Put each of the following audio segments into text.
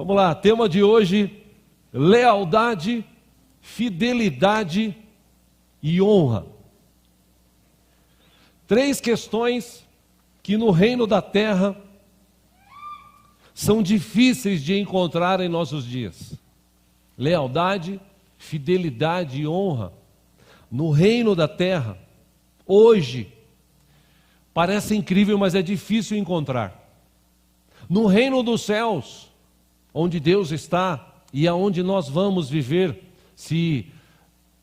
Vamos lá, tema de hoje: lealdade, fidelidade e honra. 3 questões que no reino da terra são difíceis de encontrar em nossos dias. Lealdade, fidelidade e honra. No reino da terra, hoje, parece incrível, mas é difícil encontrar. No reino dos céus, onde Deus está e aonde nós vamos viver, se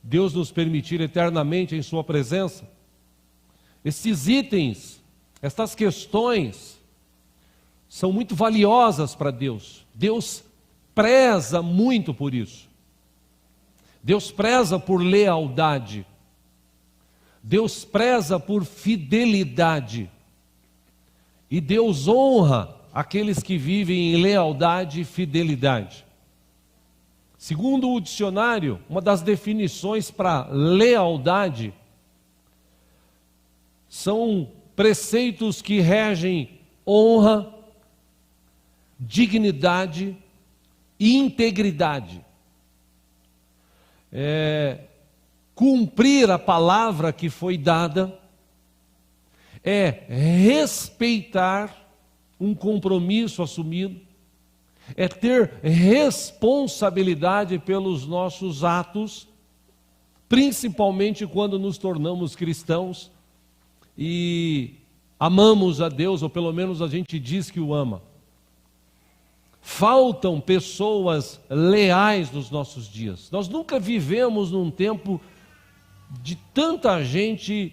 Deus nos permitir eternamente em sua presença, esses itens, estas questões, são muito valiosas para Deus. Deus preza muito por isso. Deus preza por lealdade. Deus preza por fidelidade. E Deus honra aqueles que vivem em lealdade e fidelidade. Segundo o dicionário, uma das definições para lealdade são preceitos que regem honra, dignidade e integridade. Cumprir a palavra que foi dada, respeitar um compromisso assumido, ter responsabilidade pelos nossos atos, principalmente quando nos tornamos cristãos e amamos a Deus, ou pelo menos a gente diz que o ama. Faltam pessoas leais nos nossos dias. Nós nunca vivemos num tempo de tanta gente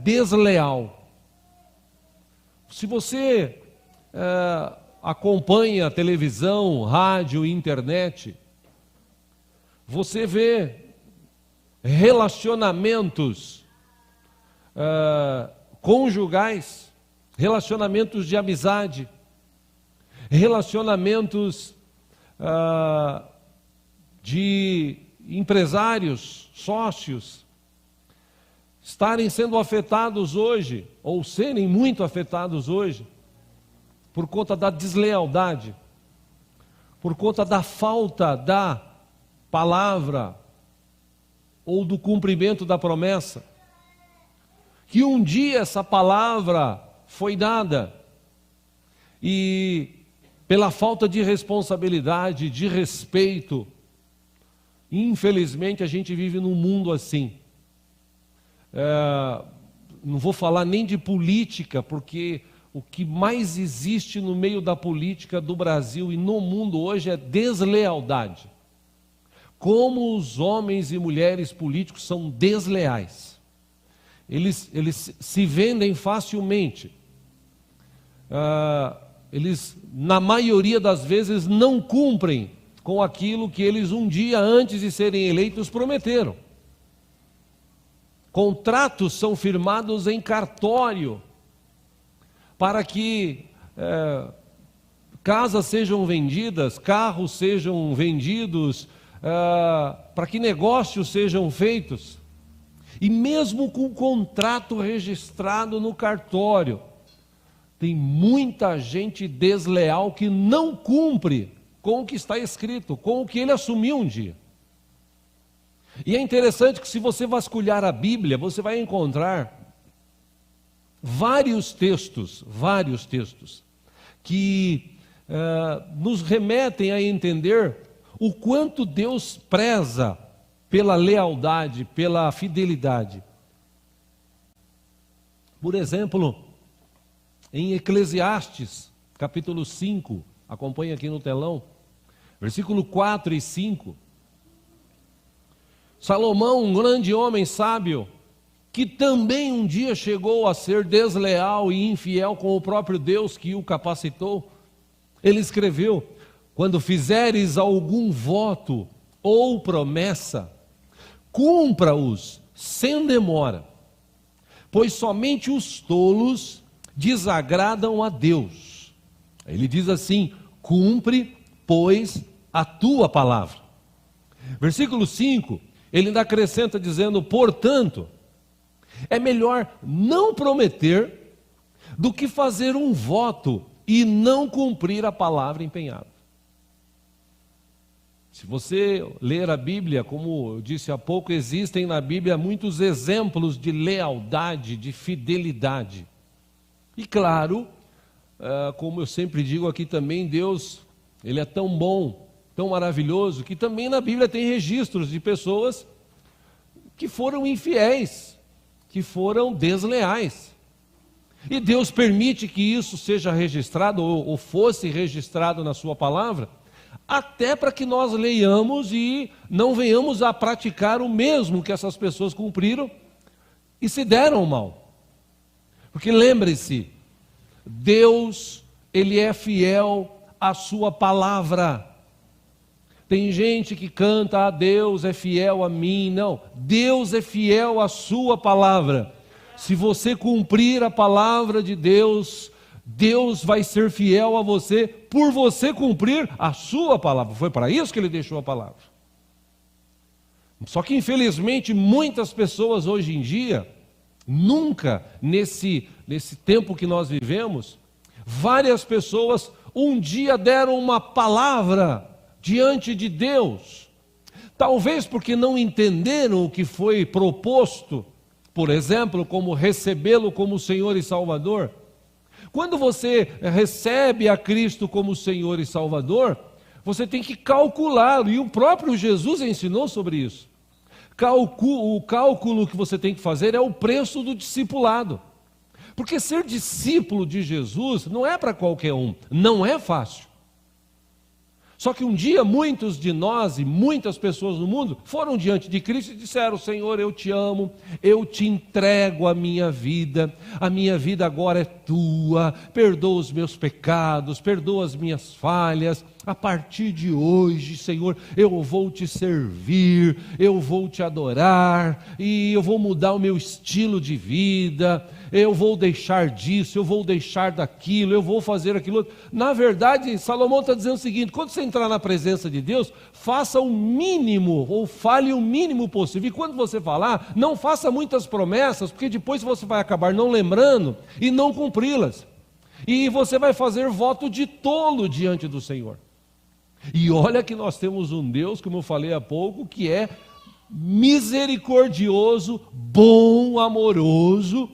desleal. Se você acompanha a televisão, rádio, internet, você vê relacionamentos conjugais, relacionamentos de amizade, relacionamentos de empresários, sócios, estarem sendo afetados hoje, ou serem muito afetados hoje, por conta da deslealdade, por conta da falta da palavra, ou do cumprimento da promessa, que um dia essa palavra foi dada, e pela falta de responsabilidade, de respeito, infelizmente a gente vive num mundo assim. Não vou falar nem de política, porque o que mais existe no meio da política do Brasil e no mundo hoje é deslealdade. Como os homens e mulheres políticos são desleais. Eles se vendem facilmente. Eles, na maioria das vezes, não cumprem com aquilo que eles um dia antes de serem eleitos prometeram. Contratos são firmados em cartório para que casas sejam vendidas, carros sejam vendidos, para que negócios sejam feitos. E mesmo com o contrato registrado no cartório, tem muita gente desleal que não cumpre com o que está escrito, com o que ele assumiu um dia. E é interessante que, se você vasculhar a Bíblia, você vai encontrar vários textos que nos remetem a entender o quanto Deus preza pela lealdade, pela fidelidade. Por exemplo, em Eclesiastes, capítulo 5, acompanha aqui no telão, versículo 4 e 5. Salomão, um grande homem sábio, que também um dia chegou a ser desleal e infiel com o próprio Deus que o capacitou, ele escreveu: quando fizeres algum voto ou promessa, cumpra-os sem demora, pois somente os tolos desagradam a Deus. Ele diz assim: cumpre, pois, a tua palavra. Versículo 5, ele ainda acrescenta dizendo: portanto, é melhor não prometer do que fazer um voto e não cumprir a palavra empenhada. Se você ler a Bíblia, como eu disse há pouco, existem na Bíblia muitos exemplos de lealdade, de fidelidade. E claro, como eu sempre digo aqui também, Deus, Ele é tão bom, tão maravilhoso, que também na Bíblia tem registros de pessoas que foram infiéis, que foram desleais. E Deus permite que isso seja registrado, ou fosse registrado na sua palavra, até para que nós leiamos e não venhamos a praticar o mesmo que essas pessoas cumpriram e se deram mal. Porque lembre-se, Deus, Ele é fiel à sua palavra. Tem gente que canta, Deus é fiel a mim. Não, Deus é fiel à sua palavra. Se você cumprir a palavra de Deus, Deus vai ser fiel a você por você cumprir a sua palavra. Foi para isso que Ele deixou a palavra. Só que infelizmente muitas pessoas hoje em dia, nunca nesse tempo que nós vivemos, várias pessoas um dia deram uma palavra diante de Deus, talvez porque não entenderam o que foi proposto, por exemplo, como recebê-lo como Senhor e Salvador. Quando você recebe a Cristo como Senhor e Salvador, você tem que calcular, e o próprio Jesus ensinou sobre isso. O cálculo que você tem que fazer é o preço do discipulado. Porque ser discípulo de Jesus não é para qualquer um, não é fácil. Só que um dia muitos de nós e muitas pessoas no mundo foram diante de Cristo e disseram: Senhor, eu te amo, eu te entrego a minha vida agora é tua, perdoa os meus pecados, perdoa as minhas falhas, a partir de hoje, Senhor, eu vou te servir, eu vou te adorar, e eu vou mudar o meu estilo de vida, eu vou deixar disso, eu vou deixar daquilo, eu vou fazer aquilo outro. Na verdade, Salomão está dizendo o seguinte: quando você entrar na presença de Deus, faça o mínimo, ou fale o mínimo possível. E quando você falar, não faça muitas promessas, porque depois você vai acabar não lembrando e não cumpri-las. E você vai fazer voto de tolo diante do Senhor. E olha que nós temos um Deus, como eu falei há pouco, que é misericordioso, bom, amoroso.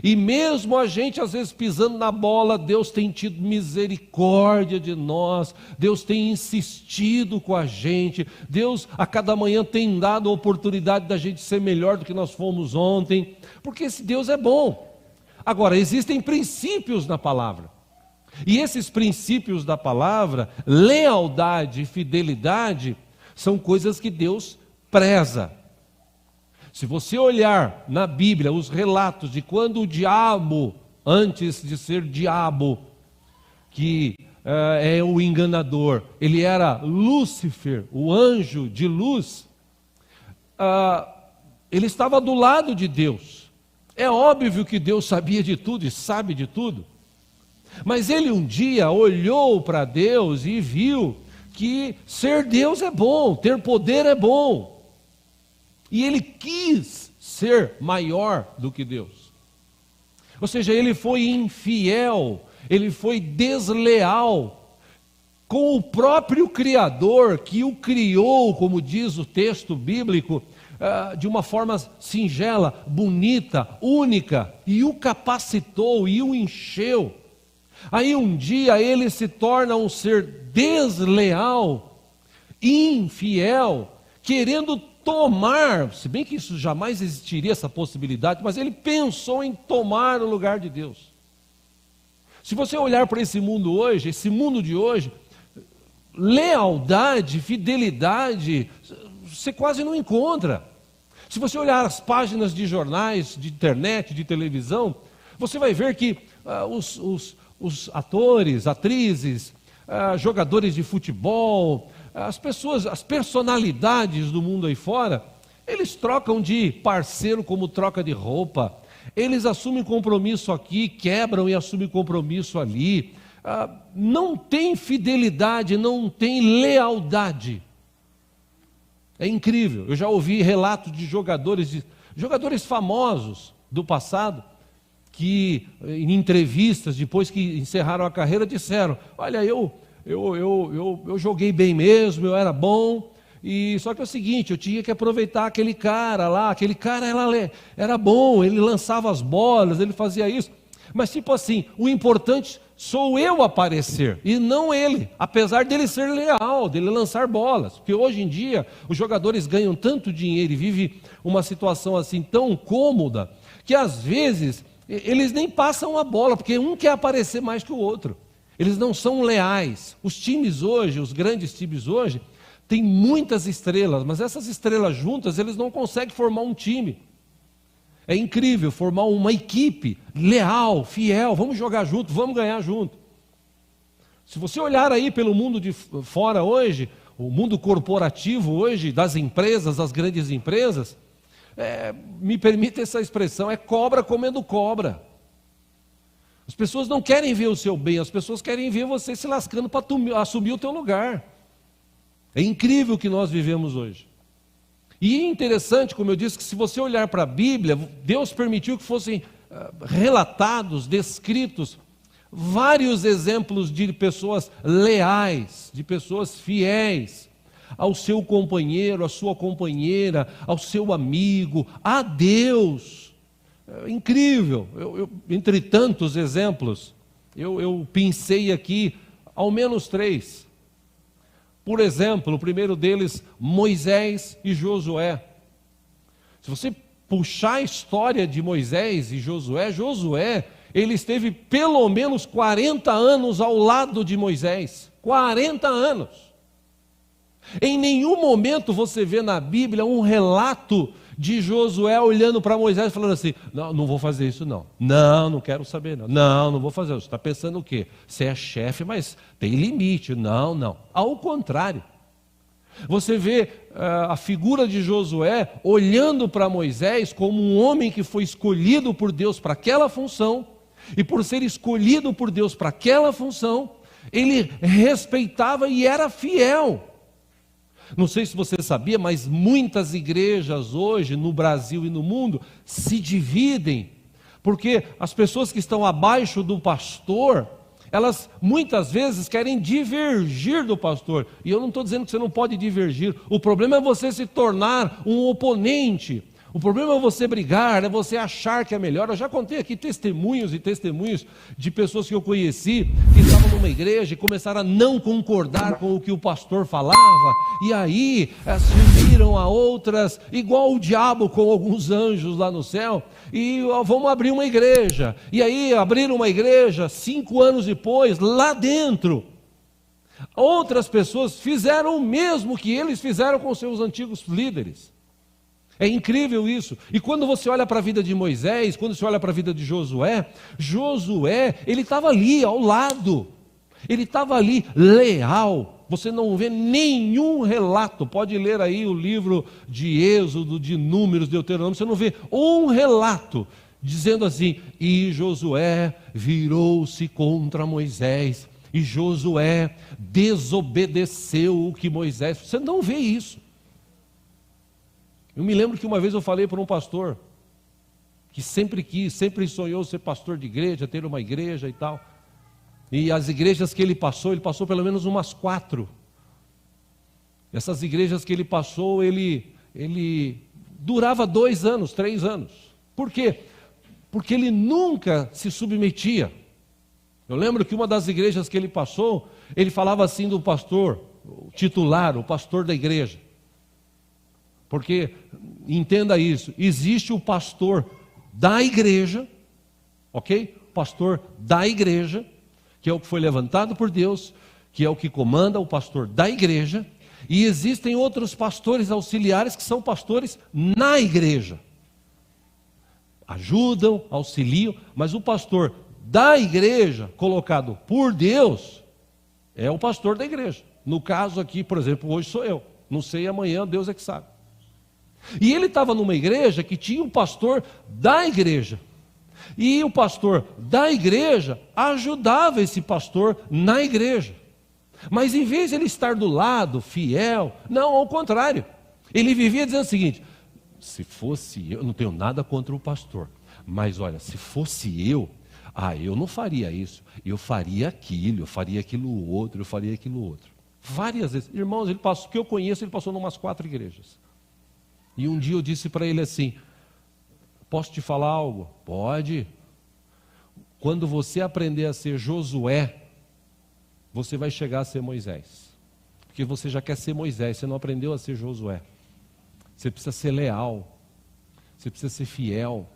E mesmo a gente às vezes pisando na bola, Deus tem tido misericórdia de nós, Deus tem insistido com a gente, Deus a cada manhã tem dado a oportunidade da gente ser melhor do que nós fomos ontem, porque esse Deus é bom. Agora, existem princípios na palavra, e esses princípios da palavra, lealdade e fidelidade, são coisas que Deus preza. Se você olhar na Bíblia os relatos de quando o diabo, antes de ser diabo, que é o enganador, ele era Lúcifer, o anjo de luz, ele estava do lado de Deus. É óbvio que Deus sabia de tudo e sabe de tudo, mas ele um dia olhou para Deus e viu que ser Deus é bom, ter poder é bom. E ele quis ser maior do que Deus. Ou seja, ele foi infiel, ele foi desleal com o próprio Criador, que o criou, como diz o texto bíblico, de uma forma singela, bonita, única, e o capacitou e o encheu. Aí um dia ele se torna um ser desleal, infiel, querendo tomar, se bem que isso jamais existiria essa possibilidade, mas ele pensou em tomar o lugar de Deus. Se você olhar para esse mundo hoje, esse mundo de hoje, lealdade, fidelidade, você quase não encontra. Se você olhar as páginas de jornais, de internet, de televisão, você vai ver que os atores, atrizes, jogadores de futebol, as pessoas, as personalidades do mundo aí fora, eles trocam de parceiro como troca de roupa, eles assumem compromisso aqui, quebram e assumem compromisso ali, não tem fidelidade, não tem lealdade. É incrível, eu já ouvi relatos de jogadores famosos do passado, que em entrevistas, depois que encerraram a carreira, disseram: olha, eu eu joguei bem mesmo, eu era bom. E só que é o seguinte, eu tinha que aproveitar aquele cara lá, era bom, ele lançava as bolas, ele fazia isso. Mas tipo assim, o importante sou eu aparecer e não ele, apesar dele ser leal, dele lançar bolas. Porque hoje em dia os jogadores ganham tanto dinheiro e vivem uma situação assim tão cômoda, que às vezes eles nem passam a bola, porque um quer aparecer mais que o outro. Eles não são leais. Os times hoje, os grandes times hoje, têm muitas estrelas, mas essas estrelas juntas, eles não conseguem formar um time. É incrível formar uma equipe leal, fiel, vamos jogar junto, vamos ganhar junto. Se você olhar aí pelo mundo de fora hoje, o mundo corporativo hoje, das empresas, das grandes empresas, me permite essa expressão, é cobra comendo cobra. As pessoas não querem ver o seu bem, as pessoas querem ver você se lascando para assumir o teu lugar. É incrível o que nós vivemos hoje. E é interessante, como eu disse, que se você olhar para a Bíblia, Deus permitiu que fossem relatados, descritos, vários exemplos de pessoas leais, de pessoas fiéis ao seu companheiro, à sua companheira, ao seu amigo, a Deus. É incrível. Entre tantos exemplos, eu pensei aqui ao menos 3. Por exemplo, o primeiro deles, Moisés e Josué. Se você puxar a história de Moisés e Josué, ele esteve pelo menos 40 anos ao lado de Moisés. 40 anos. Em nenhum momento você vê na Bíblia um relato de Josué olhando para Moisés falando assim, não vou fazer isso não, não quero saber não vou fazer, você está pensando o quê? Você é chefe, mas tem limite, não, ao contrário, você vê a figura de Josué olhando para Moisés como um homem que foi escolhido por Deus para aquela função, e por ser escolhido por Deus para aquela função, ele respeitava e era fiel. Não sei se você sabia, mas muitas igrejas hoje, no Brasil e no mundo, se dividem, porque as pessoas que estão abaixo do pastor, elas muitas vezes querem divergir do pastor, e eu não estou dizendo que você não pode divergir, o problema é você se tornar um oponente, o problema é você brigar, é você achar que é melhor. Eu já contei aqui testemunhos e testemunhos de pessoas que eu conheci, que estavam numa igreja e começaram a não concordar com o que o pastor falava, e aí se uniram a outras, igual o diabo com alguns anjos lá no céu, e vamos abrir uma igreja. E aí abriram uma igreja, 5 anos depois, lá dentro, outras pessoas fizeram o mesmo que eles fizeram com seus antigos líderes. É incrível isso. E quando você olha para a vida de Moisés, quando você olha para a vida de Josué, ele estava ali ao lado, ele estava ali leal. Você não vê nenhum relato, pode ler aí o livro de Êxodo, de Números, Deuteronômio, você não vê um relato dizendo assim, e Josué virou-se contra Moisés, e Josué desobedeceu o que Moisés... Você não vê isso. Eu me lembro que uma vez eu falei para um pastor, que sempre sonhou ser pastor de igreja, ter uma igreja e tal. E as igrejas que ele passou pelo menos umas 4. Essas igrejas que ele passou, ele durava 2 anos, 3 anos. Por quê? Porque ele nunca se submetia. Eu lembro que uma das igrejas que ele passou, ele falava assim do pastor, o titular, o pastor da igreja. Porque, entenda isso, existe o pastor da igreja, ok? Pastor da igreja, que é o que foi levantado por Deus, que é o que comanda o pastor da igreja, e existem outros pastores auxiliares que são pastores na igreja. Ajudam, auxiliam, mas o pastor da igreja, colocado por Deus, é o pastor da igreja. No caso aqui, por exemplo, hoje sou eu, não sei amanhã, Deus é que sabe. E ele estava numa igreja que tinha um pastor da igreja. E o pastor da igreja ajudava esse pastor na igreja. Mas em vez de ele estar do lado, fiel, não, ao contrário. Ele vivia dizendo o seguinte, se fosse eu, não tenho nada contra o pastor, mas olha, se fosse eu, Eu não faria isso, eu faria aquilo outro, eu faria aquilo outro. Várias vezes. Irmãos, ele passou, que eu conheço, ele passou em umas 4 igrejas. E um dia eu disse para ele assim: posso te falar algo? Pode. Quando você aprender a ser Josué, você vai chegar a ser Moisés. Porque você já quer ser Moisés, você não aprendeu a ser Josué. Você precisa ser leal, você precisa ser fiel,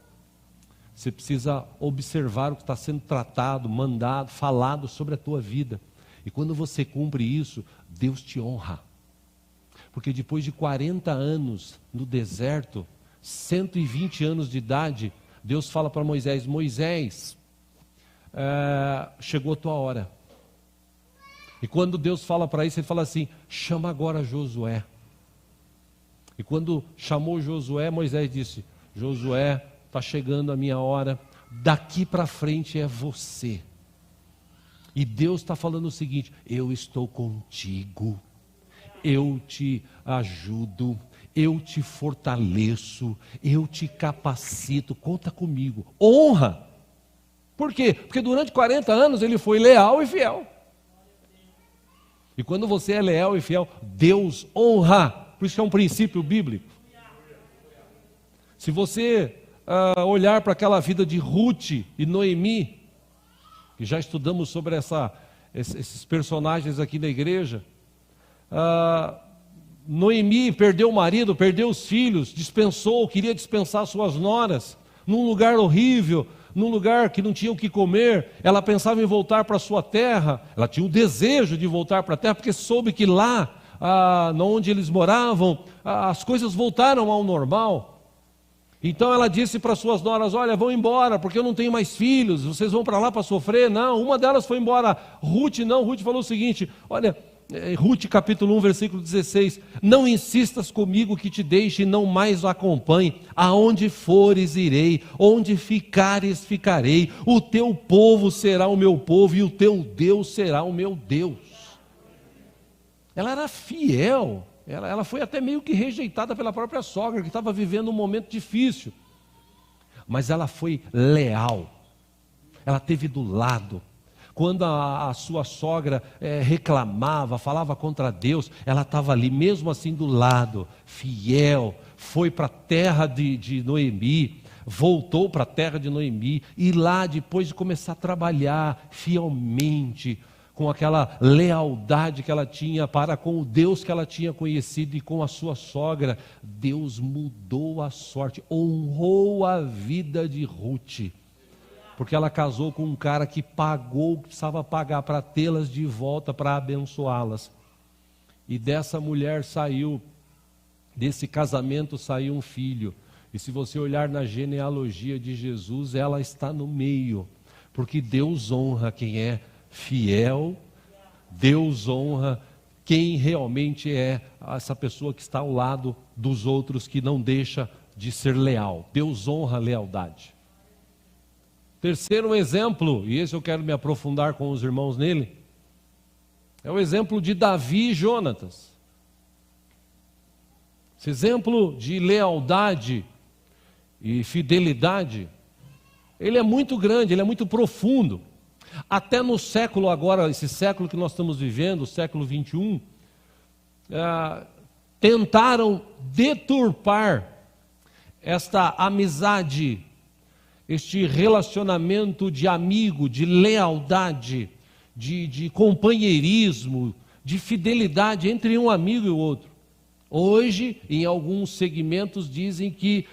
você precisa observar o que está sendo tratado, mandado, falado sobre a tua vida. E quando você cumpre isso, Deus te honra. Porque depois de 40 anos no deserto, 120 anos de idade, Deus fala para Moisés: Moisés, chegou a tua hora. E quando Deus fala para isso, ele fala assim: chama agora Josué. E quando chamou Josué, Moisés disse: Josué, está chegando a minha hora, daqui para frente é você. E Deus está falando o seguinte: eu estou contigo, eu te ajudo, eu te fortaleço, eu te capacito, conta comigo. Honra. Por quê? Porque durante 40 anos ele foi leal e fiel. E quando você é leal e fiel, Deus honra. Por isso que é um princípio bíblico. Se você olhar para aquela vida de Ruth e Noemi, que já estudamos sobre esses personagens aqui na igreja, Noemi perdeu o marido, perdeu os filhos, queria dispensar suas noras, num lugar horrível, num lugar que não tinha o que comer. Ela pensava em voltar para a sua terra, ela tinha o desejo de voltar para a terra, porque soube que lá, onde eles moravam, as coisas voltaram ao normal. Então ela disse para suas noras: olha, vão embora, porque eu não tenho mais filhos, vocês vão para lá para sofrer. Não, uma delas foi embora. Ruth falou o seguinte: olha, Ruth capítulo 1, versículo 16: não insistas comigo que te deixe e não mais o acompanhe. Aonde fores irei, onde ficares ficarei. O teu povo será o meu povo e o teu Deus será o meu Deus. Ela era fiel. Ela foi até meio que rejeitada pela própria sogra, que estava vivendo um momento difícil. Mas ela foi leal. Ela esteve do lado. Quando a sua sogra reclamava, falava contra Deus, ela estava ali, mesmo assim do lado, fiel. Foi para a terra de Noemi, voltou para a terra de Noemi, e lá, depois de começar a trabalhar fielmente, com aquela lealdade que ela tinha para com o Deus que ela tinha conhecido e com a sua sogra, Deus mudou a sorte, honrou a vida de Ruth. Porque ela casou com um cara que pagou o que precisava pagar para tê-las de volta, para abençoá-las. E dessa mulher desse casamento saiu um filho. E se você olhar na genealogia de Jesus, ela está no meio. Porque Deus honra quem é fiel, Deus honra quem realmente é essa pessoa que está ao lado dos outros, que não deixa de ser leal. Deus honra a lealdade. Terceiro exemplo, e esse eu quero me aprofundar com os irmãos nele, é o exemplo de Davi e Jonatas. Esse exemplo de lealdade e fidelidade, ele é muito grande, ele é muito profundo. Até no século agora, esse século que nós estamos vivendo, o século 21, tentaram deturpar esta amizade, este relacionamento de amigo, de lealdade, de companheirismo, de fidelidade entre um amigo e o outro. Hoje, em alguns segmentos, dizem que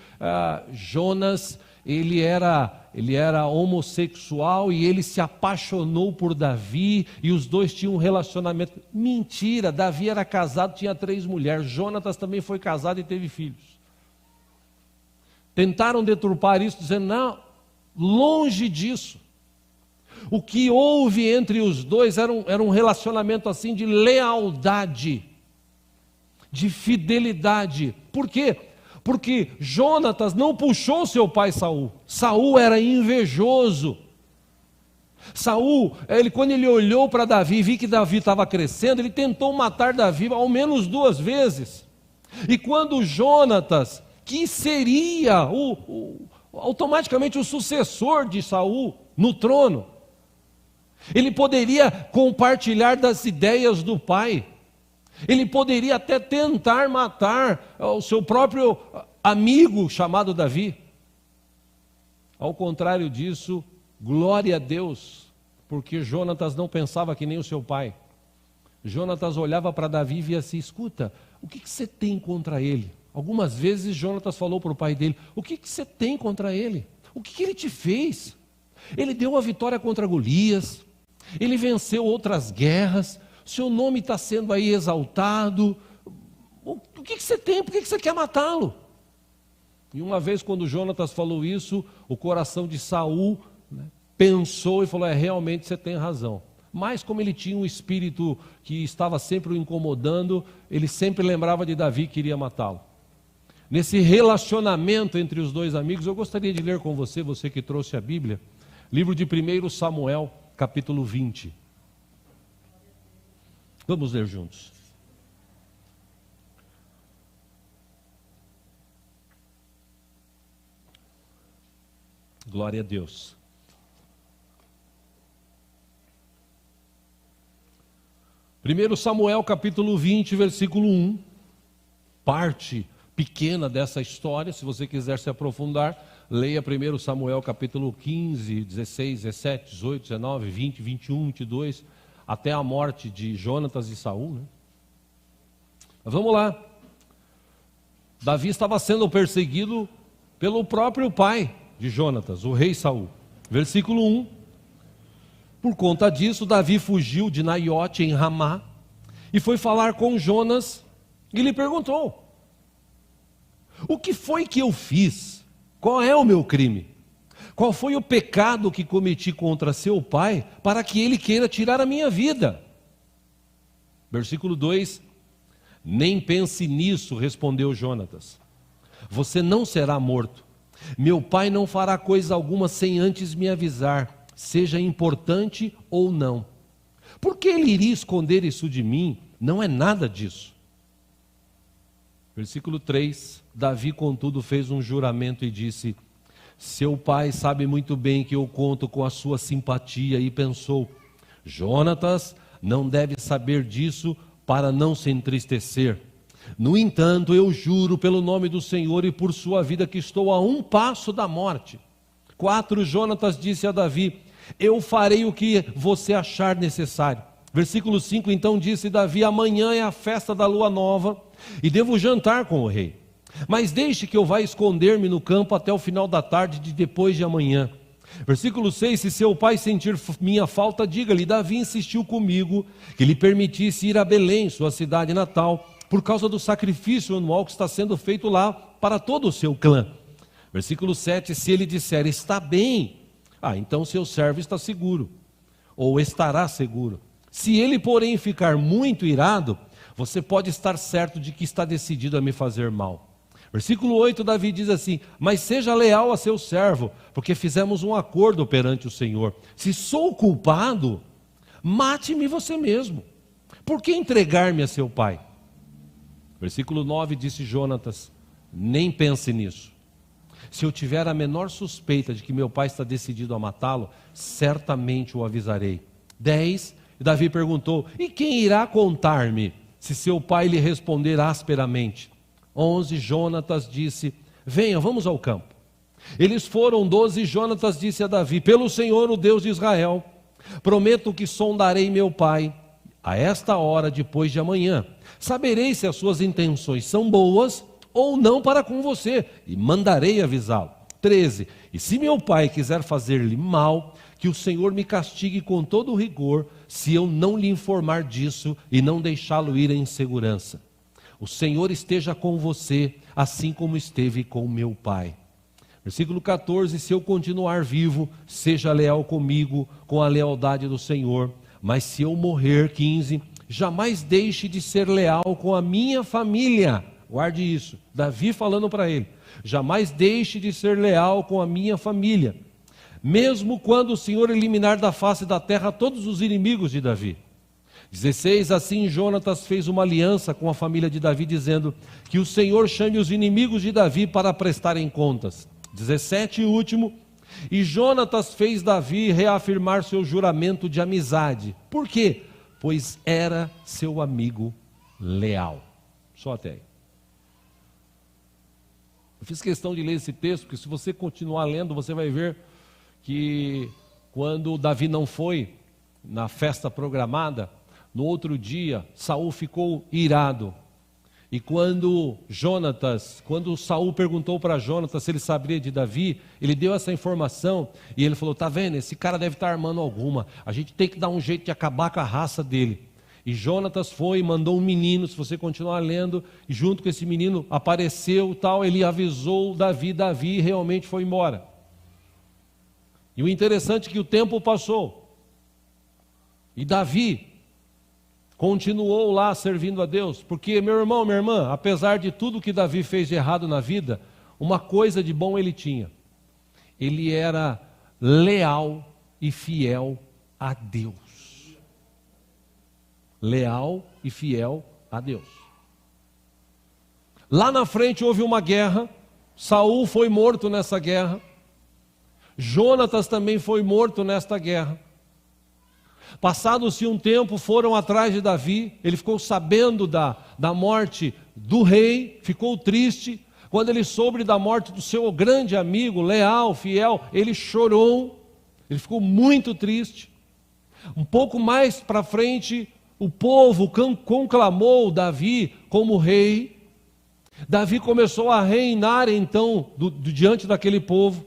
Jonas, ele era homossexual e ele se apaixonou por Davi e os dois tinham um relacionamento. Mentira, Davi era casado, tinha 3 mulheres, Jonatas também foi casado e teve filhos. Tentaram deturpar isso, dizendo: não, longe disso. O que houve entre os dois era um relacionamento assim de lealdade, de fidelidade. Por quê? Porque Jonatas não puxou seu pai Saul. Saul era invejoso. Saul, quando ele olhou para Davi e viu que Davi estava crescendo, ele tentou matar Davi ao menos 2 vezes. E quando Jonatas, que seria automaticamente o sucessor de Saul, no trono. Ele poderia compartilhar das ideias do pai. Ele poderia até tentar matar o seu próprio amigo chamado Davi. Ao contrário disso, glória a Deus, porque Jonatas não pensava que nem o seu pai. Jonatas olhava para Davi e via assim: escuta, o que você tem contra ele? Algumas vezes Jonatas falou para o pai dele: o que você tem contra ele? O que ele te fez? Ele deu a vitória contra Golias, ele venceu outras guerras, seu nome está sendo aí exaltado. O que você tem? Por que você quer matá-lo? E uma vez quando Jonatas falou isso, o coração de Saul, né, pensou e falou: realmente você tem razão. Mas como ele tinha um espírito que estava sempre o incomodando, ele sempre lembrava de Davi que iria matá-lo. Nesse relacionamento entre os dois amigos, eu gostaria de ler com você, você que trouxe a Bíblia, livro de 1 Samuel, capítulo 20. Vamos ler juntos. Glória a Deus. Primeiro Samuel capítulo 20, versículo 1, parte pequena dessa história. Se você quiser se aprofundar, leia 1 Samuel capítulo 15, 16, 17, 18, 19, 20, 21, 22, até a morte de Jonatas e Saul, né? Mas vamos lá. Davi estava sendo perseguido pelo próprio pai de Jonatas, o rei Saul. Versículo 1. Por conta disso, Davi fugiu de Naiote em Ramá e foi falar com Jonas e lhe perguntou: o que foi que eu fiz? Qual é o meu crime? Qual foi o pecado que cometi contra seu pai para que ele queira tirar a minha vida? Versículo 2. Nem pense nisso, respondeu Jonatas. Você não será morto. Meu pai não fará coisa alguma sem antes me avisar, seja importante ou não. Por que ele iria esconder isso de mim? Não é nada disso. Versículo 3, Davi, contudo, fez um juramento e disse: seu pai sabe muito bem que eu conto com a sua simpatia, e pensou: Jonatas não deve saber disso para não se entristecer. No entanto, eu juro pelo nome do Senhor e por sua vida que estou a um passo da morte. 4, Jonatas disse a Davi: eu farei o que você achar necessário. Versículo 5, então disse Davi: amanhã é a festa da lua nova e devo jantar com o rei. Mas deixe que eu vá esconder-me no campo até o final da tarde de depois de amanhã. Versículo 6, se seu pai sentir minha falta, diga-lhe: Davi insistiu comigo que lhe permitisse ir a Belém, sua cidade natal, por causa do sacrifício anual que está sendo feito lá para todo o seu clã. Versículo 7, se ele disser: está bem, então seu servo está seguro, ou estará seguro. Se ele, porém, ficar muito irado, você pode estar certo de que está decidido a me fazer mal. Versículo 8, Davi diz assim: mas seja leal a seu servo, porque fizemos um acordo perante o Senhor. Se sou culpado, mate-me você mesmo. Por que entregar-me a seu pai? Versículo 9, disse Jonatas: nem pense nisso. Se eu tiver a menor suspeita de que meu pai está decidido a matá-lo, certamente o avisarei. 10, Davi perguntou: e quem irá contar-me, se seu pai lhe responder asperamente? 11, Jonatas disse: venha, vamos ao campo. Eles foram. 12, Jonatas disse a Davi: pelo Senhor, o Deus de Israel, prometo que sondarei meu pai a esta hora depois de amanhã. Saberei se as suas intenções são boas ou não para com você, e mandarei avisá-lo. 13, e se meu pai quiser fazer-lhe mal, que o Senhor me castigue com todo o rigor, se eu não lhe informar disso e não deixá-lo ir em segurança. O Senhor esteja com você, assim como esteve com meu pai. Versículo 14, se eu continuar vivo, seja leal comigo, com a lealdade do Senhor. Mas se eu morrer, 15, jamais deixe de ser leal com a minha família. Guarde isso, Davi falando para ele: jamais deixe de ser leal com a minha família, mesmo quando o Senhor eliminar da face da terra todos os inimigos de Davi. 16, assim Jonatas fez uma aliança com a família de Davi, dizendo: que o Senhor chame os inimigos de Davi para prestarem contas. 17 e último, E Jonatas fez Davi reafirmar seu juramento de amizade. Por quê? Pois era seu amigo leal. Só até aí. Eu fiz questão de ler esse texto, porque se você continuar lendo, você vai ver que quando Davi não foi na festa programada, no outro dia, Saul ficou irado. E quando Saul perguntou para Jonatas se ele sabia de Davi, ele deu essa informação e ele falou: tá vendo, esse cara deve estar armando alguma, a gente tem que dar um jeito de acabar com a raça dele. E Jonatas foi e mandou um menino, se você continuar lendo, e junto com esse menino apareceu tal, ele avisou Davi realmente foi embora. E o interessante é que o tempo passou, e Davi continuou lá servindo a Deus, porque meu irmão, minha irmã, apesar de tudo que Davi fez de errado na vida, uma coisa de bom ele tinha: ele era leal e fiel a Deus. Leal e fiel a Deus. Lá na frente houve uma guerra, Saul foi morto nessa guerra, Jonatas também foi morto nesta guerra. Passado-se um tempo, foram atrás de Davi, ele ficou sabendo da morte do rei, ficou triste. Quando ele soube da morte do seu grande amigo, leal, fiel, ele chorou, ele ficou muito triste. Um pouco mais para frente, o povo conclamou Davi como rei. Davi começou a reinar então diante daquele povo.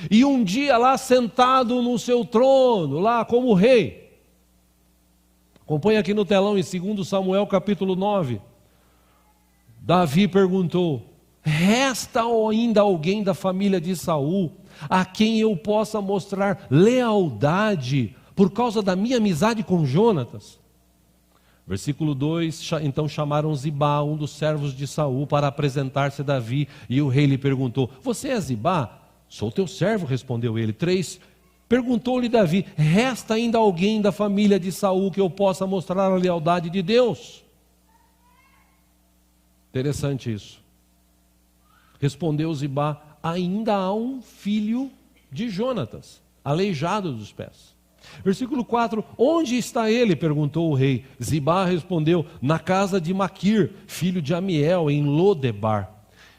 E um dia lá sentado no seu trono, lá como rei, acompanha aqui no telão em 2 Samuel capítulo 9, Davi perguntou: resta ainda alguém da família de Saul a quem eu possa mostrar lealdade por causa da minha amizade com Jonatas? Versículo 2, então chamaram Zibá, um dos servos de Saul, para apresentar-se a Davi, e o rei lhe perguntou: você é Zibá? Sou teu servo, respondeu ele. 3, perguntou-lhe Davi: resta ainda alguém da família de Saul que eu possa mostrar a lealdade de Deus? Interessante isso. Respondeu Zibá: ainda há um filho de Jonatas, aleijado dos pés. Versículo 4, onde está ele? Perguntou o rei. Zibá respondeu: na casa de Maquir, filho de Amiel, em Lodebar.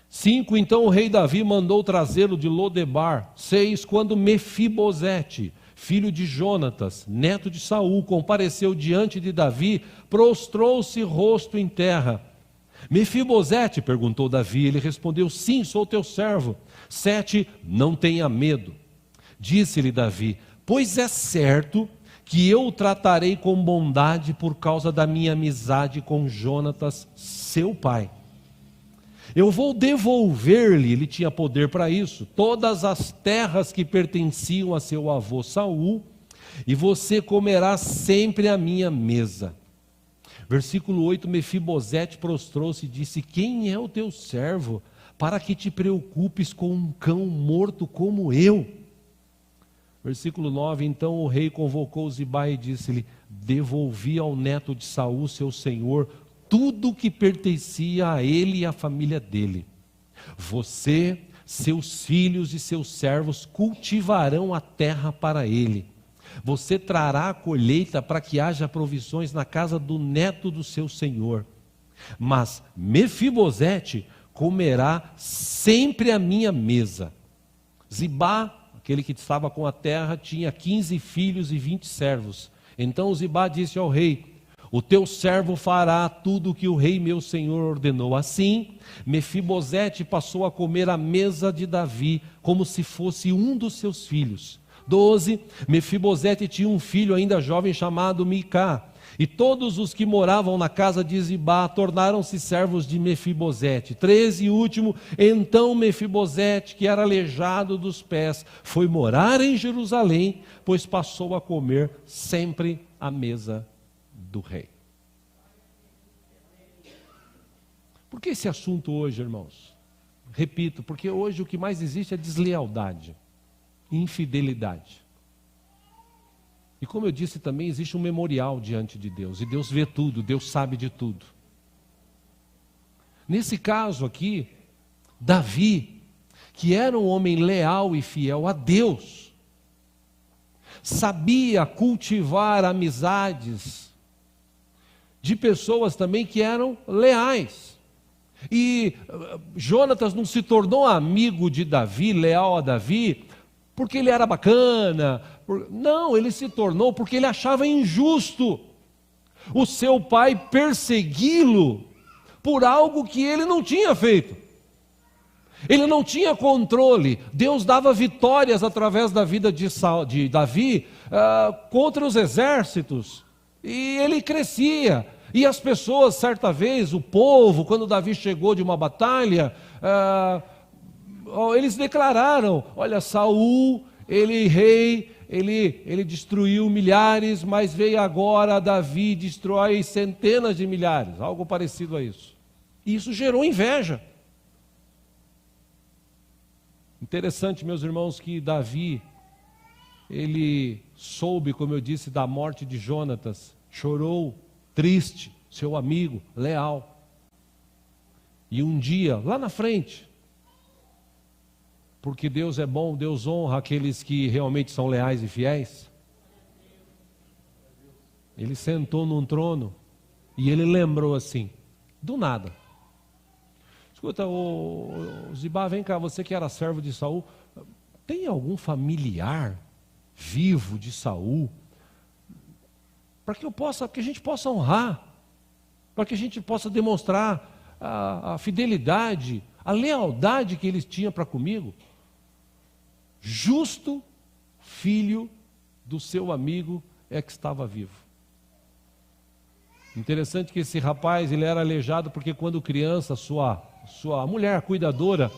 5, então o rei Davi mandou trazê-lo de Lodebar. 6, quando Mefibosete, filho de Jonatas, neto de Saul, compareceu diante de Davi, prostrou-se rosto em terra. Mefibosete? Perguntou Davi. Ele respondeu: sim, sou teu servo. 7, não tenha medo. Disse-lhe Davi: pois é certo que eu o tratarei com bondade por causa da minha amizade com Jonatas, seu pai. Eu vou devolver-lhe, ele tinha poder para isso, todas as terras que pertenciam a seu avô Saul, e você comerá sempre à minha mesa. Versículo 8, Mefibosete prostrou-se e disse: quem é o teu servo, para que te preocupes com um cão morto como eu? Versículo 9, então o rei convocou Zibá e disse-lhe: devolvi ao neto de Saul, seu senhor, tudo que pertencia a ele e à família dele. Você, seus filhos e seus servos cultivarão a terra para ele. Você trará a colheita para que haja provisões na casa do neto do seu senhor. Mas Mefibosete comerá sempre à minha mesa. Zibá, aquele que estava com a terra, tinha 15 filhos e 20 servos. Então Zibá disse ao rei: o teu servo fará tudo o que o rei meu senhor ordenou. Assim, Mefibosete passou a comer à mesa de Davi, como se fosse um dos seus filhos. 12, Mefibosete tinha um filho ainda jovem chamado Micá. E todos os que moravam na casa de Zibá tornaram-se servos de Mefibosete. 13 e último, então Mefibosete, que era aleijado dos pés, foi morar em Jerusalém, pois passou a comer sempre à mesa do rei. Por que esse assunto hoje, irmãos? Repito, porque hoje o que mais existe é deslealdade, infidelidade. E como eu disse também, existe um memorial diante de Deus, e Deus vê tudo, Deus sabe de tudo. Nesse caso aqui, Davi, que era um homem leal e fiel a Deus, sabia cultivar amizades de pessoas também que eram leais. E Jonatas não se tornou amigo de Davi, leal a Davi, porque ele era bacana. Não, ele se tornou porque ele achava injusto o seu pai persegui-lo por algo que ele não tinha feito. Ele não tinha controle. Deus dava vitórias através da vida de Davi contra os exércitos. E ele crescia. E as pessoas, certa vez, o povo, quando Davi chegou de uma batalha, eles declararam: olha, Saul, ele destruiu milhares, mas veio agora Davi e destrói centenas de milhares. Algo parecido a isso. E isso gerou inveja. Interessante, meus irmãos, que Davi, ele soube, como eu disse, da morte de Jonatas, chorou, triste, seu amigo, leal. E um dia, lá na frente, porque Deus é bom, Deus honra aqueles que realmente são leais e fiéis, ele sentou num trono e ele lembrou assim, do nada: escuta, Zibá, vem cá, você que era servo de Saul, tem algum familiar vivo de Saul? Para que a gente possa honrar, para que a gente possa demonstrar a fidelidade, a lealdade que eles tinham para comigo. Justo filho do seu amigo é que estava vivo. Interessante que esse rapaz, ele era aleijado porque quando criança, sua mulher cuidadora,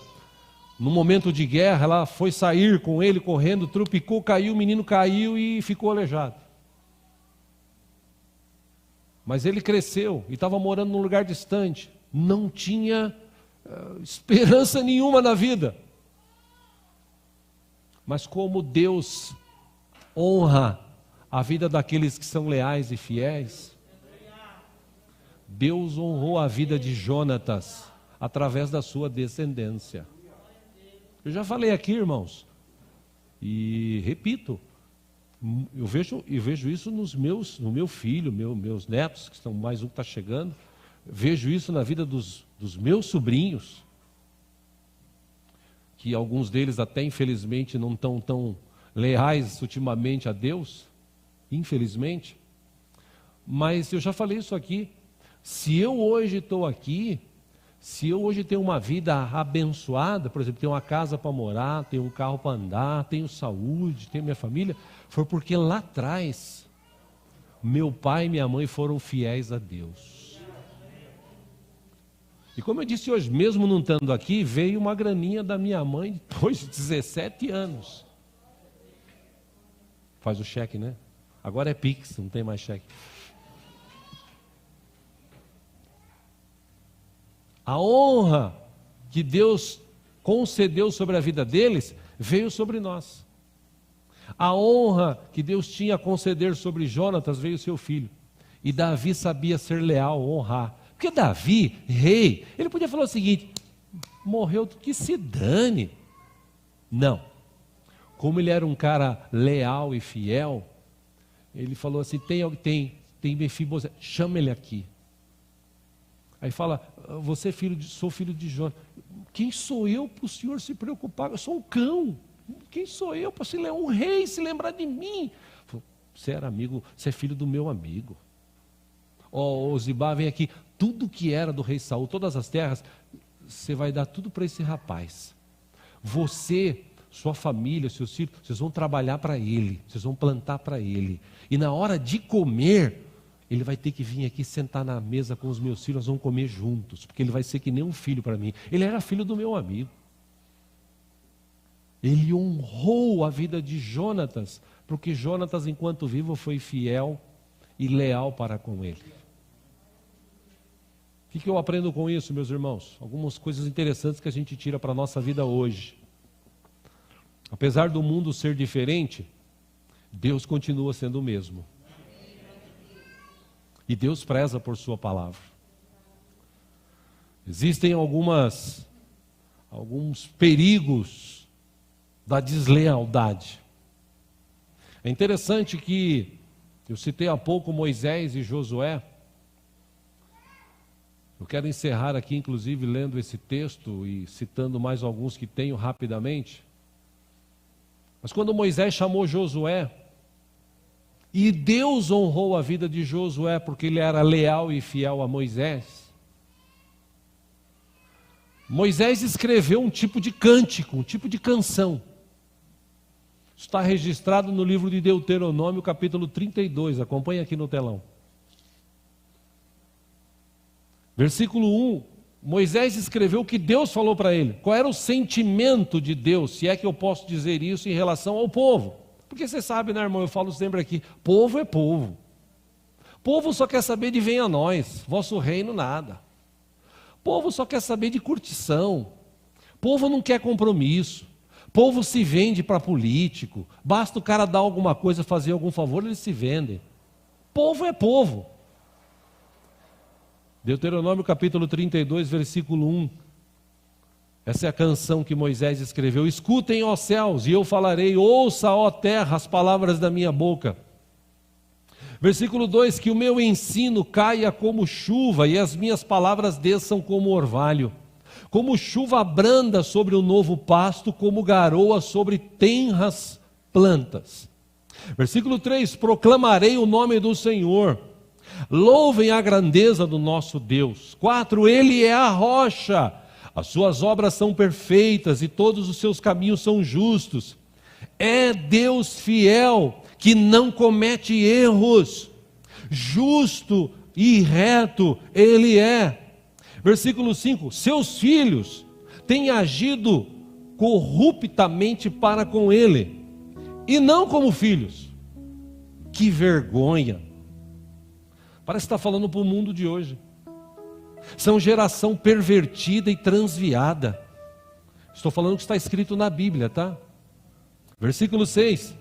no momento de guerra, ela foi sair com ele correndo, trupicou, caiu, o menino caiu e ficou aleijado. Mas ele cresceu e estava morando num lugar distante, não tinha esperança nenhuma na vida. Mas como Deus honra a vida daqueles que são leais e fiéis, Deus honrou a vida de Jonatas através da sua descendência. Eu já falei aqui, irmãos, e repito, eu vejo isso no meu filho, meus netos, que estão, mais um que está chegando, vejo isso na vida dos meus sobrinhos, que alguns deles até infelizmente não estão tão leais ultimamente a Deus, infelizmente, mas eu já falei isso aqui. Se eu hoje estou aqui, se eu hoje tenho uma vida abençoada, por exemplo, tenho uma casa para morar, tenho um carro para andar, tenho saúde, tenho minha família, foi porque lá atrás, meu pai e minha mãe foram fiéis a Deus. E como eu disse hoje, mesmo não estando aqui, veio uma graninha da minha mãe depois de 17 anos. Faz o cheque, né? Agora é Pix, não tem mais cheque. A honra que Deus concedeu sobre a vida deles veio sobre nós. A honra que Deus tinha a conceder sobre Jonatas veio seu filho. E Davi sabia ser leal, honrar. Porque Davi, rei, ele podia falar o seguinte: morreu, que se dane. Não. Como ele era um cara leal e fiel, ele falou assim: tem Mefibosete, chama ele aqui. Aí fala: você sou filho de Jonatas. Quem sou eu para o senhor se preocupar? Eu sou um cão. Quem sou eu para um rei se lembrar de mim? Você era amigo, você é filho do meu amigo. Zibá, vem aqui. Tudo que era do rei Saul, todas as terras, você vai dar tudo para esse rapaz. Você, sua família, seus filhos, vocês vão trabalhar para ele, vocês vão plantar para ele. E na hora de comer, ele vai ter que vir aqui sentar na mesa com os meus filhos, nós vamos comer juntos, porque ele vai ser que nem um filho para mim. Ele era filho do meu amigo. Ele honrou a vida de Jonatas, porque Jonatas, enquanto vivo, foi fiel e leal para com ele. O que eu aprendo com isso, meus irmãos? Algumas coisas interessantes que a gente tira para a nossa vida hoje. Apesar do mundo ser diferente, Deus continua sendo o mesmo. E Deus preza por sua palavra. Existem algumas alguns perigos da deslealdade. É interessante que eu citei há pouco Moisés e Josué. Eu quero encerrar aqui, inclusive, lendo esse texto e citando mais alguns que tenho rapidamente. Mas quando Moisés chamou Josué, e Deus honrou a vida de Josué, porque ele era leal e fiel a Moisés, Moisés escreveu um tipo de cântico, um tipo de canção. Está registrado no livro de Deuteronômio, capítulo 32, acompanha aqui no telão. Versículo 1, Moisés escreveu o que Deus falou para ele. Qual era o sentimento de Deus, se é que eu posso dizer isso em relação ao povo? Porque você sabe, né, irmão, eu falo sempre aqui, povo é povo. Povo só quer saber de venha a nós, vosso reino nada. Povo só quer saber de curtição. Povo não quer compromisso. Povo se vende para político. Basta o cara dar alguma coisa, fazer algum favor, eles se vendem. Povo é povo. Deuteronômio capítulo 32, versículo 1. Essa é a canção que Moisés escreveu. Escutem, ó céus, e eu falarei. Ouça, ó terra, as palavras da minha boca. Versículo 2, que o meu ensino caia como chuva e as minhas palavras desçam como orvalho. Como chuva branda sobre o novo pasto, como garoa sobre tenras plantas. Versículo 3, proclamarei o nome do Senhor. Louvem a grandeza do nosso Deus. 4, Ele é a rocha. As suas obras são perfeitas e todos os seus caminhos são justos. É Deus fiel, que não comete erros, justo e reto Ele é. Versículo 5, seus filhos têm agido corruptamente para com Ele, e não como filhos. Que vergonha! Parece que está falando para o mundo de hoje. São geração pervertida e transviada. Estou falando o que está escrito na Bíblia, tá? Versículo 6.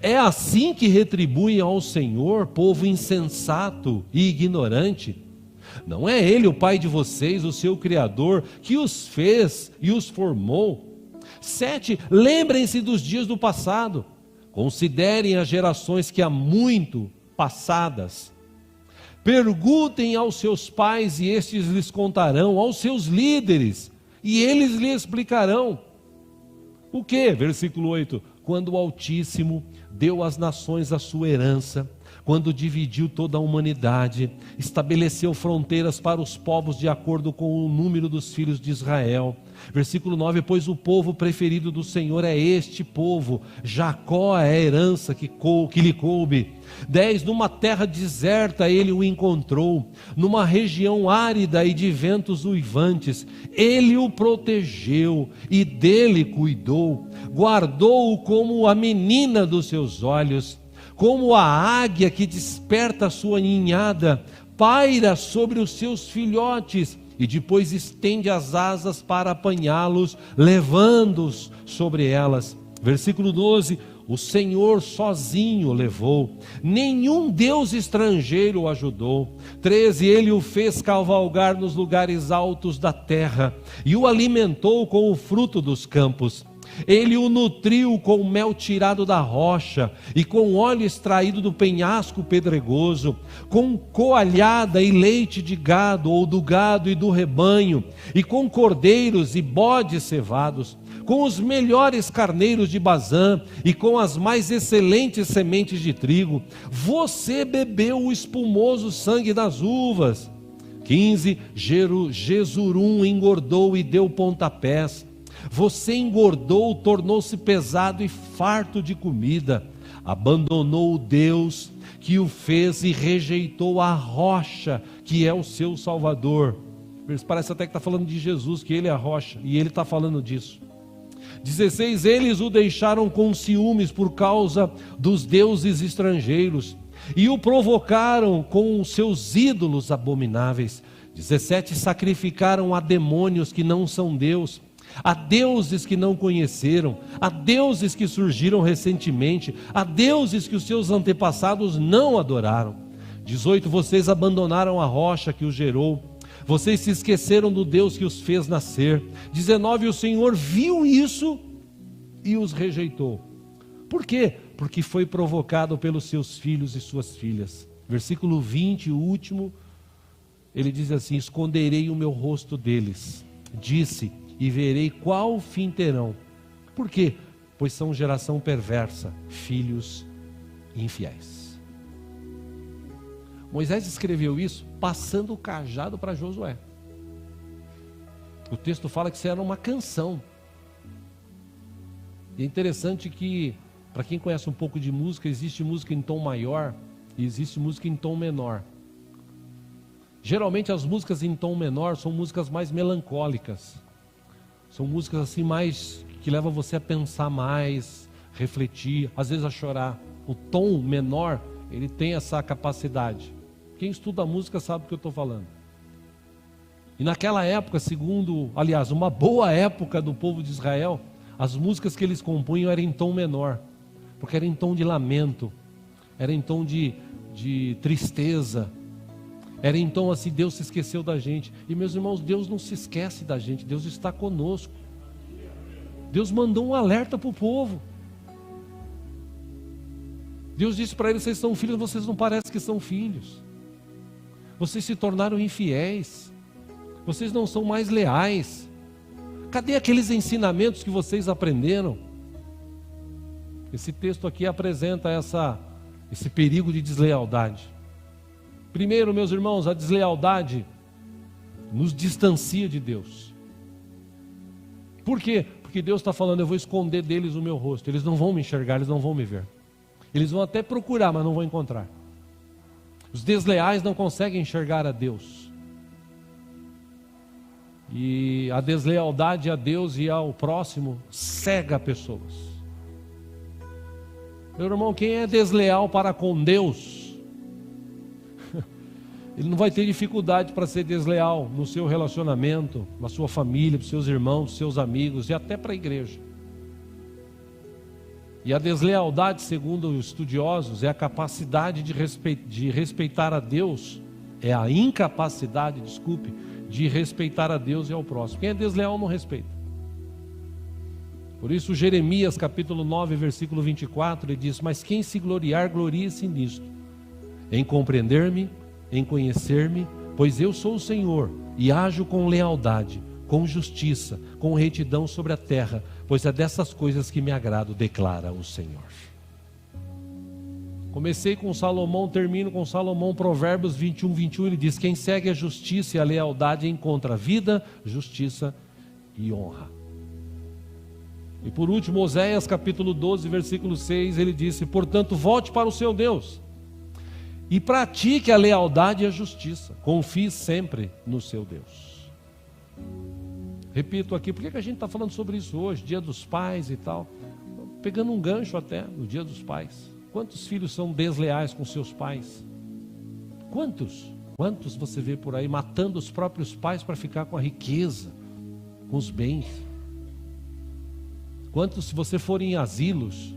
É assim que retribuem ao Senhor, povo insensato e ignorante? Não é Ele o Pai de vocês, o seu Criador, que os fez e os formou? 7. Lembrem-se dos dias do passado. Considerem as gerações que há muito passadas. Perguntem aos seus pais e estes lhes contarão, aos seus líderes, e eles lhe explicarão. O que? Versículo 8. Quando o Altíssimo deu às nações a sua herança, quando dividiu toda a humanidade, estabeleceu fronteiras para os povos de acordo com o número dos filhos de Israel. Versículo 9, pois o povo preferido do Senhor é este povo, Jacó é a herança que lhe coube. 10, numa terra deserta ele o encontrou, numa região árida e de ventos uivantes, ele o protegeu e dele cuidou, guardou-o como a menina dos seus olhos, como a águia que desperta a sua ninhada, paira sobre os seus filhotes e depois estende as asas para apanhá-los, levando-os sobre elas. Versículo 12, o Senhor sozinho o levou, nenhum Deus estrangeiro o ajudou. 13, ele o fez cavalgar nos lugares altos da terra e o alimentou com o fruto dos campos. Ele o nutriu com mel tirado da rocha e com óleo extraído do penhasco pedregoso, com coalhada e leite de gado ou do gado e do rebanho, e com cordeiros e bodes cevados, com os melhores carneiros de Bazã e com as mais excelentes sementes de trigo. Você bebeu o espumoso sangue das uvas. 15, Jesurum engordou e deu pontapés. Você engordou, tornou-se pesado e farto de comida, abandonou o Deus que o fez e rejeitou a rocha que é o seu Salvador. Parece até que está falando de Jesus, que Ele é a rocha, e Ele está falando disso. 16, eles o deixaram com ciúmes por causa dos deuses estrangeiros, e o provocaram com os seus ídolos abomináveis. 17, sacrificaram a demônios que não são Deus, a deuses que não conheceram, a deuses que surgiram recentemente, a deuses que os seus antepassados não adoraram. 18, vocês abandonaram a rocha que os gerou, Vocês se esqueceram do Deus que os fez nascer. 19, o Senhor viu isso e os rejeitou. Por quê? Porque foi provocado pelos seus filhos e suas filhas. Versículo 20, o último, ele diz assim: esconderei o meu rosto deles. Disse, e verei qual fim terão. Por quê? Pois são geração perversa, filhos infiéis. Moisés escreveu isso passando o cajado para Josué. O texto fala que isso era uma canção. E é interessante que, para quem conhece um pouco de música, existe música em tom maior e existe música em tom menor. Geralmente as músicas em tom menor são músicas mais melancólicas. São músicas assim mais que levam você a pensar mais, refletir, às vezes a chorar. O tom menor, ele tem essa capacidade. Quem estuda música sabe do que eu estou falando. E naquela época, aliás, uma boa época do povo de Israel, as músicas que eles compunham eram em tom menor, porque era em tom de lamento, era em tom de tristeza, era em tom assim: Deus se esqueceu da gente. E meus irmãos, Deus não se esquece da gente, Deus está conosco. Deus mandou um alerta para o povo. Deus disse para eles: vocês são filhos, vocês não parecem que são filhos. Vocês se tornaram infiéis. Vocês não são mais leais. Cadê aqueles ensinamentos que vocês aprenderam? Esse texto aqui apresenta esse perigo de deslealdade. Primeiro, meus irmãos, a deslealdade nos distancia de Deus. Por quê? Porque Deus está falando: eu vou esconder deles o meu rosto. Eles não vão me enxergar, eles não vão me ver. Eles vão até procurar, mas não vão encontrar. Os desleais não conseguem enxergar a Deus. E a deslealdade a Deus e ao próximo cega pessoas. Meu irmão, quem é desleal para com Deus, ele não vai ter dificuldade para ser desleal no seu relacionamento, na sua família, para os seus irmãos, para os seus amigos e até para a igreja. E a deslealdade, segundo os estudiosos, é a capacidade de respeitar a Deus, é a incapacidade, de respeitar a Deus e ao próximo. Quem é desleal não respeita. Por isso Jeremias capítulo 9, versículo 24, ele diz: mas quem se gloriar, glorie-se nisto, em compreender-me, em conhecer-me, pois eu sou o Senhor, e ajo com lealdade, com justiça, com retidão sobre a terra, pois é dessas coisas que me agrado, declara o Senhor. Comecei com Salomão, termino com Salomão, Provérbios 21, 21, ele diz: quem segue a justiça e a lealdade encontra vida, justiça e honra. E por último, Oséias capítulo 12, versículo 6, ele disse: portanto, volte para o seu Deus e pratique a lealdade e a justiça, confie sempre no seu Deus. Repito aqui, por que a gente está falando sobre isso hoje, Dia dos Pais e tal, pegando um gancho até no Dia dos Pais. Quantos filhos são desleais com seus pais? Quantos você vê por aí matando os próprios pais para ficar com a riqueza, com os bens? Quantos, se você for em asilos,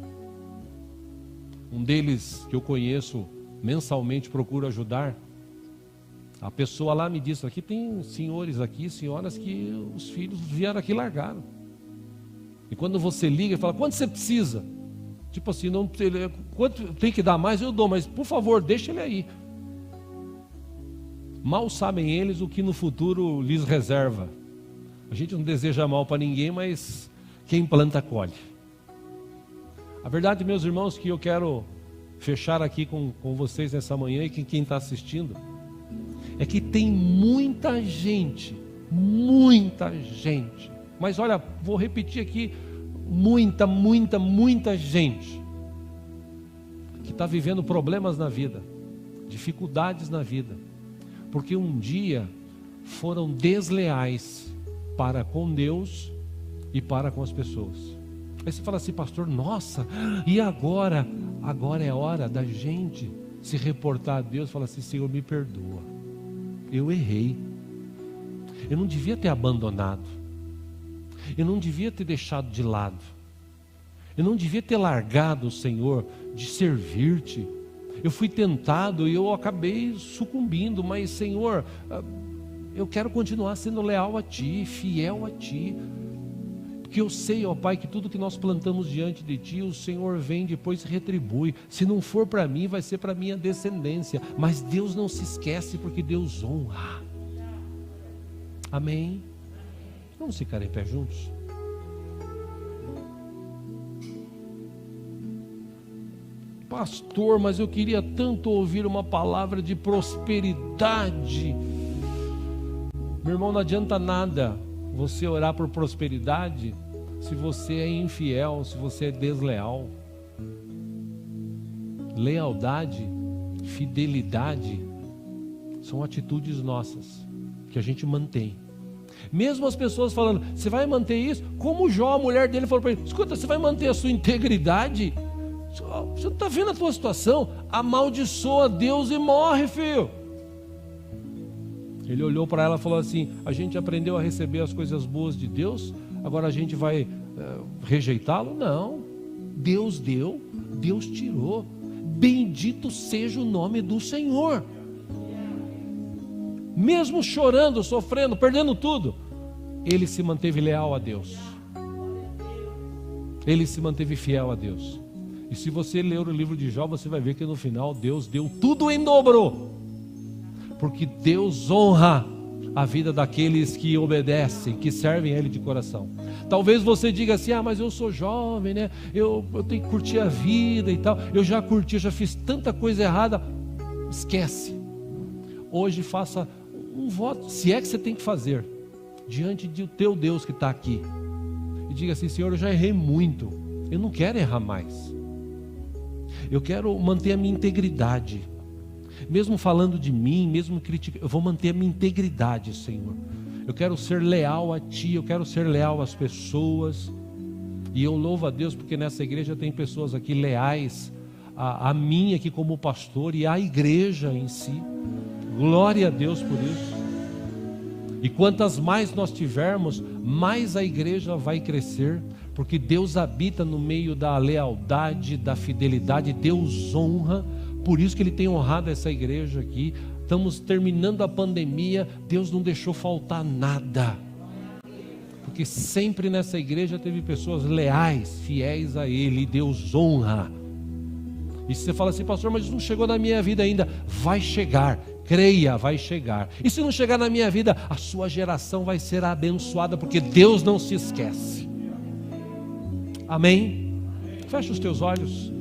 um deles que eu conheço mensalmente, procuro ajudar, a pessoa lá me disse: aqui tem senhores aqui, senhoras que os filhos vieram aqui e largaram. E quando você liga e fala: quanto você precisa? Tipo assim, não, quanto tem que dar mais, eu dou, mas por favor, deixa ele aí. Mal sabem eles o que no futuro lhes reserva. A gente não deseja mal para ninguém, mas quem planta colhe. A verdade, meus irmãos, que eu quero fechar aqui com vocês nessa manhã e quem está assistindo, é que tem muita gente, mas olha, vou repetir aqui, muita gente que está vivendo problemas na vida, dificuldades na vida, porque um dia foram desleais para com Deus e para com as pessoas. Aí você fala assim: pastor, nossa, e agora? Agora é hora da gente se reportar a Deus e falar assim: Senhor, me perdoa, eu errei, eu não devia ter abandonado, eu não devia ter deixado de lado, eu não devia ter largado o Senhor de servir-te. Eu fui tentado e eu acabei sucumbindo, mas Senhor, eu quero continuar sendo leal a Ti, fiel a Ti, porque eu sei, ó Pai, que tudo que nós plantamos diante de Ti, o Senhor vem depois e retribui. Se não for para mim, vai ser para minha descendência, mas Deus não se esquece, porque Deus honra. Amém? Vamos ficar em pé juntos? Pastor, mas eu queria tanto ouvir uma palavra de prosperidade. Meu irmão, não adianta nada você orar por prosperidade se você é infiel, se você é desleal. Lealdade, fidelidade são atitudes nossas que a gente mantém. Mesmo as pessoas falando, você vai manter isso? Como Jó, a mulher dele, falou para ele, escuta, você vai manter a sua integridade? Você não está vendo a tua situação? Amaldiçoa Deus e morre, filho. Ele olhou para ela e falou assim, a gente aprendeu a receber as coisas boas de Deus, agora a gente vai rejeitá-lo? Não, Deus deu, Deus tirou, bendito seja o nome do Senhor. Mesmo chorando, sofrendo, perdendo tudo, ele se manteve leal a Deus, ele se manteve fiel a Deus. E se você ler o livro de Jó, você vai ver que no final Deus deu tudo em dobro, porque Deus honra a vida daqueles que obedecem, que servem a Ele de coração. Talvez você diga assim, mas eu sou jovem, né? Eu tenho que curtir a vida e tal, eu já curti, eu já fiz tanta coisa errada. Esquece. Hoje faça um voto, se é que você tem que fazer, diante do teu Deus que está aqui, e diga assim, Senhor, eu já errei muito, eu não quero errar mais, eu quero manter a minha integridade, mesmo falando de mim, mesmo criticando, eu vou manter a minha integridade, Senhor, eu quero ser leal a Ti, eu quero ser leal às pessoas, e eu louvo a Deus, porque nessa igreja tem pessoas aqui leais, a mim aqui como pastor, e à igreja em si. Glória a Deus por isso. E quantas mais nós tivermos, mais a igreja vai crescer, porque Deus habita no meio da lealdade, da fidelidade. Deus honra, por isso que Ele tem honrado essa igreja aqui. Estamos terminando a pandemia, Deus não deixou faltar nada, porque sempre nessa igreja teve pessoas leais, fiéis a Ele, e Deus honra. E se você fala assim, pastor, mas isso não chegou na minha vida ainda, vai chegar. Creia, vai chegar. E se não chegar na minha vida, a sua geração vai ser abençoada, porque Deus não se esquece. Amém? Fecha os teus olhos.